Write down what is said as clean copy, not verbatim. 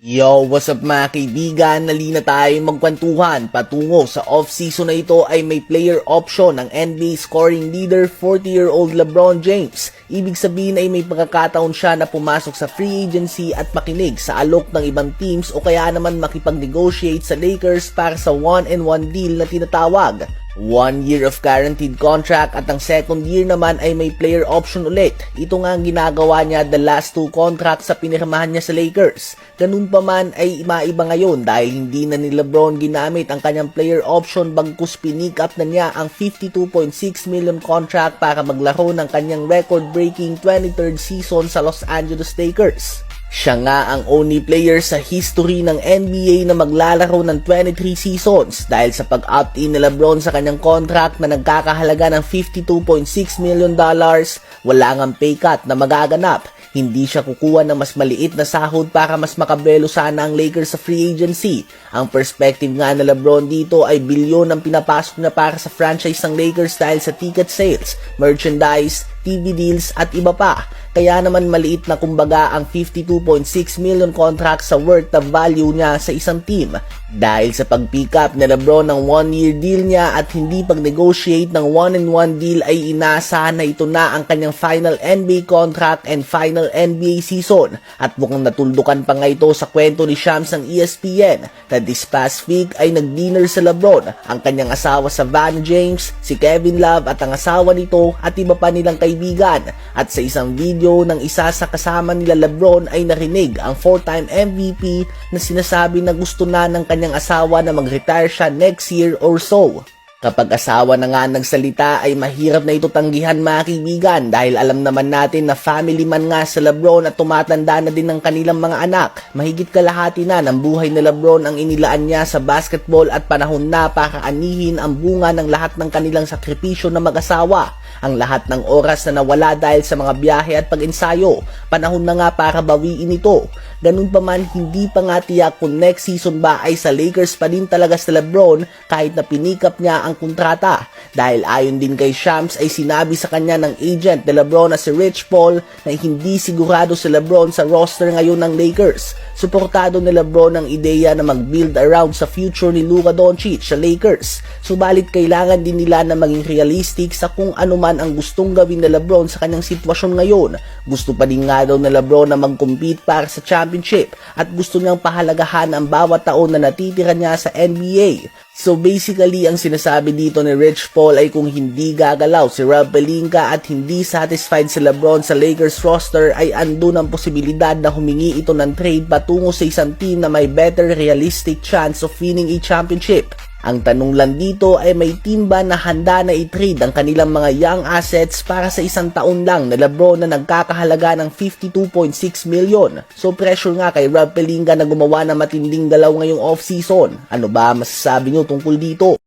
Yo, what's up mga kaibigan? Nalina tayo magkwentuhan. Patungo sa off-season na ito ay may player option ng NBA scoring leader 40-year-old LeBron James. Ibig sabihin ay may pagkakataon siya na pumasok sa free agency at makinig sa alok ng ibang teams o kaya naman makipag-negotiate sa Lakers para sa 1-and-1 deal na tinatawag. 1 year of guaranteed contract at ang second year naman ay may player option ulit. Ito nga ang ginagawa niya the last two contracts sa pinirmahan niya sa Lakers. Ganun pa man ay maiba ngayon dahil hindi na ni LeBron ginamit ang kanyang player option bagkus pinick up na niya ang 52.6 million contract para maglaro ng kanyang record-breaking 23rd season sa Los Angeles Lakers. Siya nga ang only player sa history ng NBA na maglalaro ng 23 seasons dahil sa pag-opt-in ni LeBron sa kanyang contract na nagkakahalaga ng $52.6 million, wala ngang pay cut na magaganap. Hindi siya kukuha ng mas maliit na sahod para mas makabelo sana ang Lakers sa free agency. Ang perspective nga na LeBron dito ay bilyon ang pinapasok na para sa franchise ng Lakers dahil sa ticket sales, merchandise, TV deals at iba pa. Kaya naman maliit na kumbaga ang 52.6 million contract sa worth of value niya sa isang team. Dahil sa pag-pick up ni LeBron ng 1-year deal niya at hindi pag-negotiate ng 1-and-1 deal ay inaasahan na ito na ang kanyang final NBA contract and final NBA season. At mukhang natuldukan pa nga ito sa kwento ni Shams ng ESPN na this past week ay nag-dinner sa LeBron, ang kanyang asawa Savannah James, si Kevin Love at ang asawa nito at iba pa nilang kaibigan. At sa isang video ng isa sa kasama nila LeBron ay narinig ang 4-time MVP na sinasabi na gusto na ng kanyang asawa na mag-retire siya next year or so. Kapag asawa na nga nagsalita ay mahirap na ito tanggihan mga kaibigan dahil alam naman natin na family man nga sa LeBron at tumatanda na din ng kanilang mga anak. Mahigit kalahati na ng buhay ni LeBron ang inilaan niya sa basketball at panahon na para anihin ang bunga ng lahat ng kanilang sakripisyo na mag-asawa. Ang lahat ng oras na nawala dahil sa mga biyahe at pag-ensayo, panahon na nga para bawiin ito. Ganun pa man, hindi pa nga tiyak kung next season ba ay sa Lakers pa din talaga sa LeBron kahit na pinikap niya ang kontrata. Dahil ayon din kay Shams ay sinabi sa kanya ng agent ni LeBron na si Rich Paul na hindi sigurado si LeBron sa roster ngayon ng Lakers. Suportado ni LeBron ang ideya na mag-build around sa future ni Luka Doncic sa Lakers. Subalit kailangan din nila na maging realistic sa kung ano man ang gustong gawin ni LeBron sa kanyang sitwasyon ngayon. Gusto pa din nga daw ni LeBron na mag-compete para sa championship at gusto niyang pahalagahan ang bawat taon na natitira niya sa NBA. So basically, ang sinasabi dito ni Rich Paul ay kung hindi gagalaw si Rob Pelinka at hindi satisfied si LeBron sa Lakers roster ay andun ang posibilidad na humingi ito ng trade patungo sa isang team na may better realistic chance of winning a championship. Ang tanong lang dito ay may team ba na handa na i-trade ang kanilang mga young assets para sa isang taon lang na LeBron na nagkakahalaga ng 52.6 million. So pressure nga kay Rob Pelinka na gumawa ng matinding galaw ngayong off-season. Ano ba masasabi nyo tungkol dito?